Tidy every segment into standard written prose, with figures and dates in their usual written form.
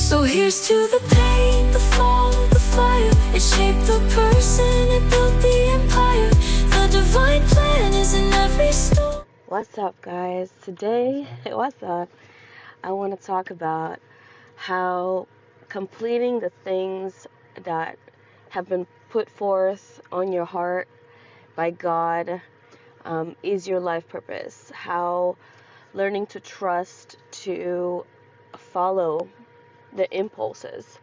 So here's to the pain, the fall, the fire. It shaped the person, it built the empire. The divine plan is in every storm. What's up, guys? Today, I want to talk about how completing the things that have been put forth on your heart by God is your life purpose. How learning to trust, to follow the impulses,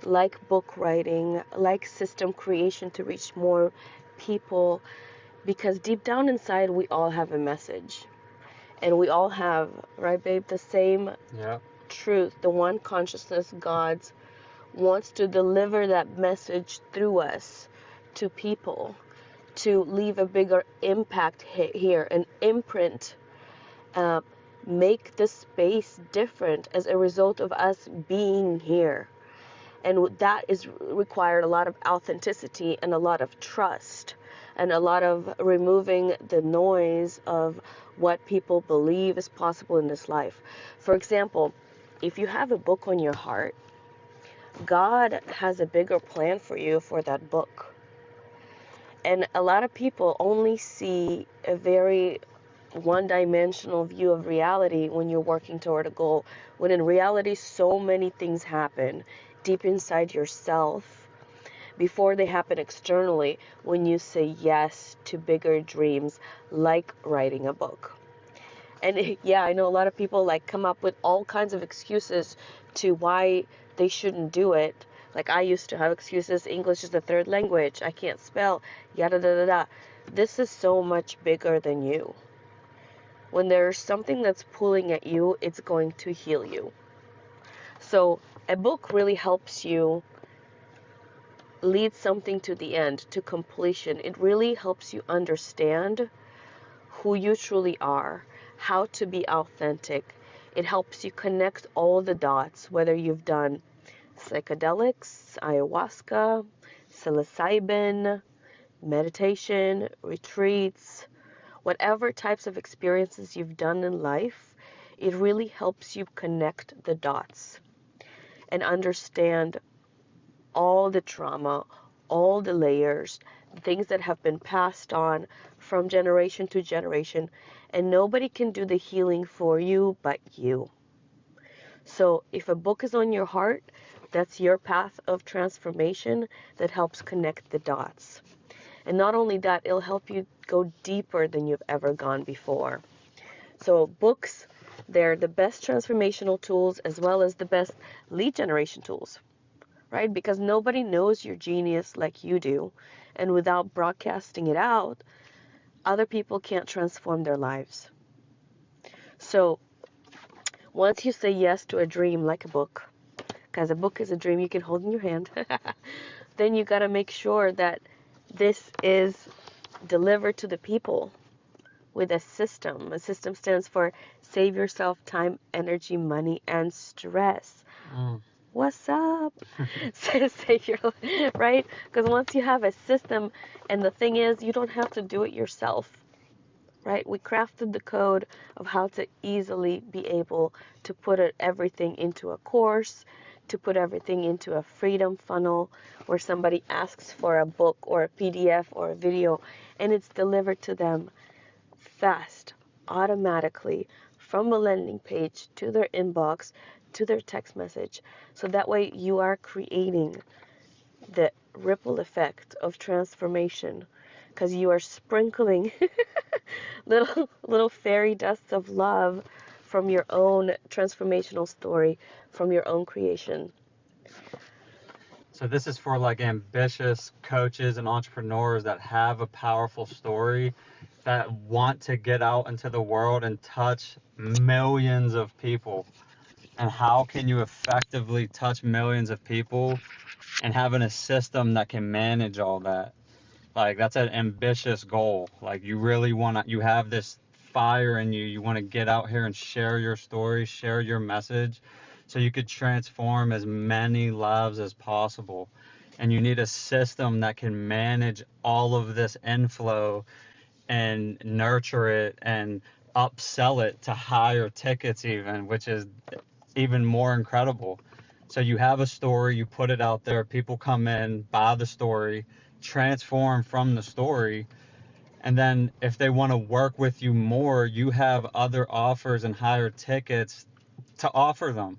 like book writing, like system creation to reach more people, because deep down inside we all have a message, and we all have, right, babe, the same truth, the one consciousness. God wants to deliver that message through us to people, to leave a bigger impact here, an imprint, make the space different as a result of us being here. And that is required a lot of authenticity and a lot of trust and a lot of removing the noise of what people believe is possible in this life. For example, if you have a book on your heart, God has a bigger plan for you for that book. And a lot of people only see a very one-dimensional view of reality when you're working toward a goal, when in reality so many things happen deep inside yourself before they happen externally when you say yes to bigger dreams like writing a book. And yeah, I know a lot of people like come up with all kinds of excuses to why they shouldn't do it. Like I used to have excuses: English is the third language, I can't spell, yada da da da. This is so much bigger than you. When there's something that's pulling at you, it's going to heal you. So a book really helps you lead something to the end, to completion. It really helps you understand who you truly are, how to be authentic. It helps you connect all the dots, whether you've done psychedelics, ayahuasca, psilocybin, meditation, retreats, whatever types of experiences you've done in life. It really helps you connect the dots and understand all the trauma, all the layers, things that have been passed on from generation to generation, and nobody can do the healing for you but you. So if a book is on your heart, that's your path of transformation that helps connect the dots. And not only that, it'll help you go deeper than you've ever gone before. So books, they're the best transformational tools as well as the best lead generation tools, right? Because nobody knows your genius like you do. And without broadcasting it out, other people can't transform their lives. So once you say yes to a dream like a book, because a book is a dream you can hold in your hand, then you got to make sure that this is delivered to the people with a system. A system stands for save yourself time, energy, money, and stress. What's up? Save your life, right? Because once you have a system, and the thing is, you don't have to do it yourself, right? We crafted the code of how to easily be able to put everything into a course, to put everything into a freedom funnel where somebody asks for a book or a PDF or a video, and it's delivered to them fast, automatically, from a landing page to their inbox, to their text message. So that way you are creating the ripple effect of transformation, because you are sprinkling little fairy dusts of love from your own transformational story, from your own creation. So this is for like ambitious coaches and entrepreneurs that have a powerful story, that want to get out into the world and touch millions of people. And how can you effectively touch millions of people and having a system that can manage all that? Like, that's an ambitious goal. Like, you really want to, you have this fire in you. You want to get out here and share your story, share your message, so you could transform as many lives as possible. And you need a system that can manage all of this inflow and nurture it and upsell it to higher tickets even, which is even more incredible. So you have a story, you put it out there, people come in, buy the story, transform from the story, and then if they want to work with you more, you have other offers and higher tickets to offer them.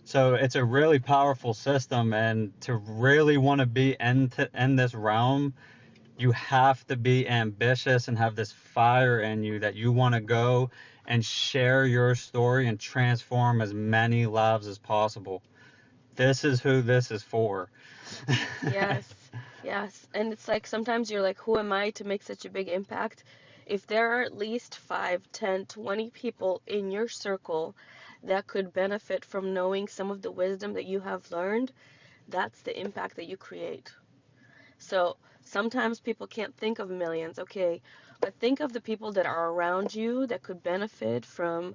So it's a really powerful system, and to really want to be in this realm, you have to be ambitious and have this fire in you that you want to go and share your story and transform as many lives as possible. This is who this is for. Yes, yes. And it's like sometimes you're like, who am I to make such a big impact? If there are at least 5, 10, 20 people in your circle that could benefit from knowing some of the wisdom that you have learned, that's the impact that you create. So sometimes people can't think of millions, okay, but think of the people that are around you that could benefit from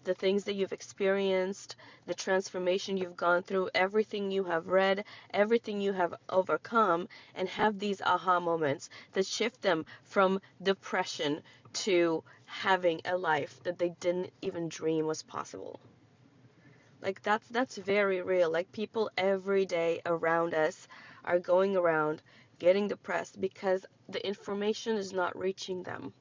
the things that you've experienced, the transformation you've gone through, everything you have read, everything you have overcome, and have these aha moments that shift them from depression to having a life that they didn't even dream was possible. Like that's very real. Like people every day around us are going around getting depressed because the information is not reaching them.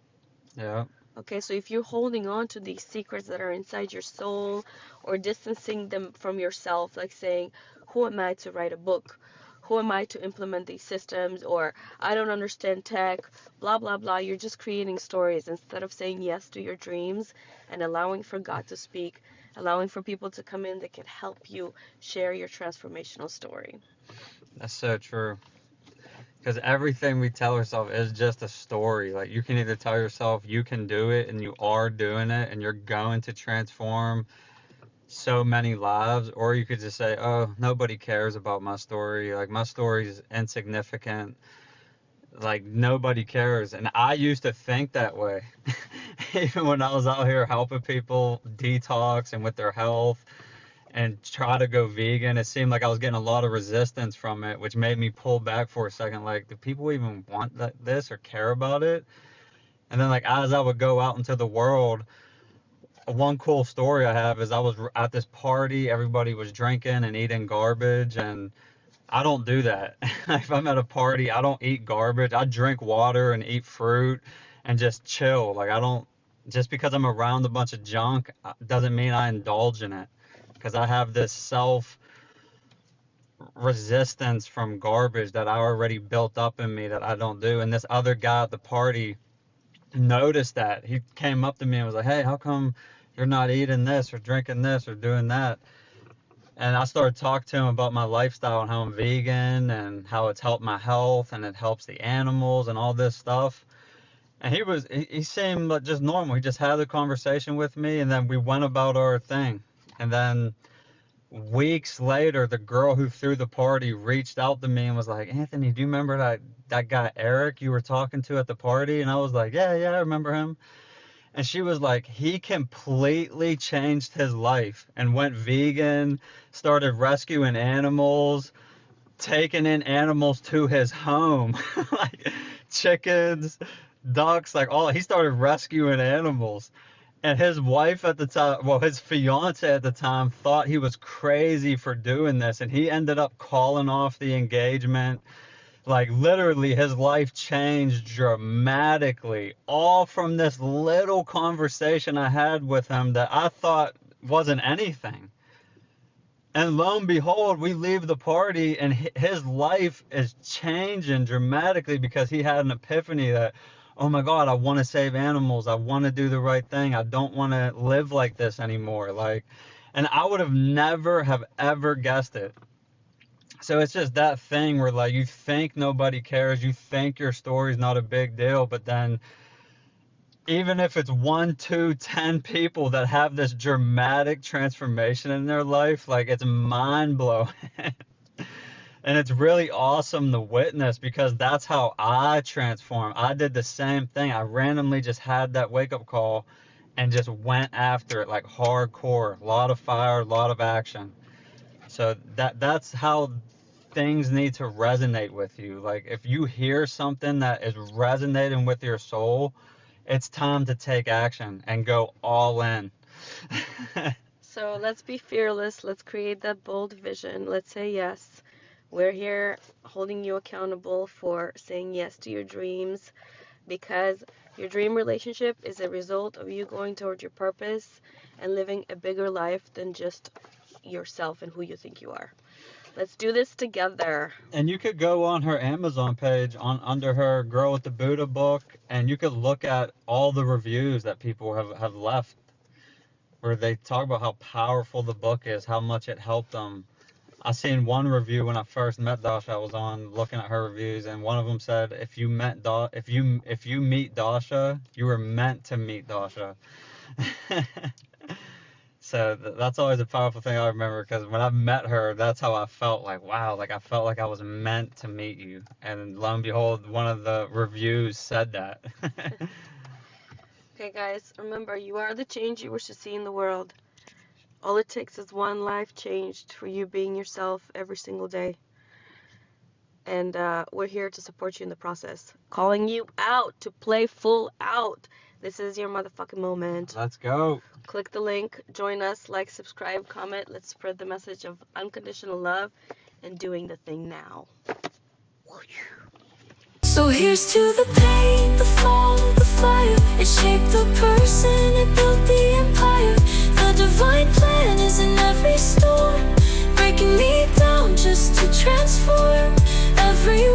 Yeah. Okay, so if you're holding on to these secrets that are inside your soul or distancing them from yourself, like saying, who am I to write a book? Who am I to implement these systems? Or I don't understand tech, blah, blah, blah. You're just creating stories instead of saying yes to your dreams and allowing for God to speak, allowing for people to come in that can help you share your transformational story. That's so true. Because everything we tell ourselves is just a story. Like, you can either tell yourself you can do it and you are doing it and you're going to transform so many lives, or you could just say, oh, nobody cares about my story. Like, my story is insignificant. Like, nobody cares. And I used to think that way. Even when I was out here helping people detox and with their health and try to go vegan, it seemed like I was getting a lot of resistance from it, which made me pull back for a second. Like, do people even want this or care about it? And then, like, as I would go out into the world, one cool story I have is I was at this party, everybody was drinking and eating garbage, and I don't do that. If I'm at a party, I don't eat garbage. I drink water and eat fruit and just chill. Like, I don't, just because I'm around a bunch of junk doesn't mean I indulge in it, because I have this self resistance from garbage that I already built up in me that I don't do. And this other guy at the party noticed that. He came up to me and was like, hey, how come you're not eating this or drinking this or doing that? And I started talking to him about my lifestyle and how I'm vegan and how it's helped my health and it helps the animals and all this stuff. And he seemed like just normal. He just had a conversation with me and then we went about our thing. And then weeks later, the girl who threw the party reached out to me and was like, Anthony, do you remember that guy Eric you were talking to at the party? And I was like, yeah, I remember him. And she was like, he completely changed his life and went vegan, started rescuing animals, taking in animals to his home, like chickens, ducks, like all. He started rescuing animals. And his wife at the time, well, his fiance at the time thought he was crazy for doing this. And he ended up calling off the engagement. Like, literally, his life changed dramatically, all from this little conversation I had with him that I thought wasn't anything. And lo and behold, we leave the party, and his life is changing dramatically because he had an epiphany that, oh my God, I want to save animals. I want to do the right thing. I don't want to live like this anymore. Like, and I would have never have ever guessed it. So it's just that thing where, like, you think nobody cares, you think your story's not a big deal, but then even if it's one, two, 10 people that have this dramatic transformation in their life, like, it's mind blowing. And it's really awesome to witness because that's how I transform. I did the same thing. I randomly just had that wake up call and just went after it like hardcore. A lot of fire, a lot of action. So that's how things need to resonate with you. Like, if you hear something that is resonating with your soul, it's time to take action and go all in. So let's be fearless. Let's create that bold vision. Let's say yes. We're here holding you accountable for saying yes to your dreams, because your dream relationship is a result of you going toward your purpose and living a bigger life than just yourself and who you think you are. Let's do this together. And you could go on her Amazon page under her Girl with the Buddha book, and you could look at all the reviews that people have left, where they talk about how powerful the book is, how much it helped them. I seen one review when I first met Dasha. I was on looking at her reviews, and one of them said, if you meet Dasha, you were meant to meet Dasha. So that's always a powerful thing I remember, because when I met her, that's how I felt. Like, wow, like I felt like I was meant to meet you. And lo and behold, one of the reviews said that. Okay, guys, remember, you are the change you wish to see in the world. All it takes is one life changed for you being yourself every single day. And we're here to support you in the process. Calling you out to play full out. This is your motherfucking moment. Let's go. Click the link, join us, like, subscribe, comment. Let's spread the message of unconditional love and doing the thing now. So here's to the pain, the fall, the fire. It shaped the person, it built the empire. The divine plan is in every storm, breaking me down just to transform every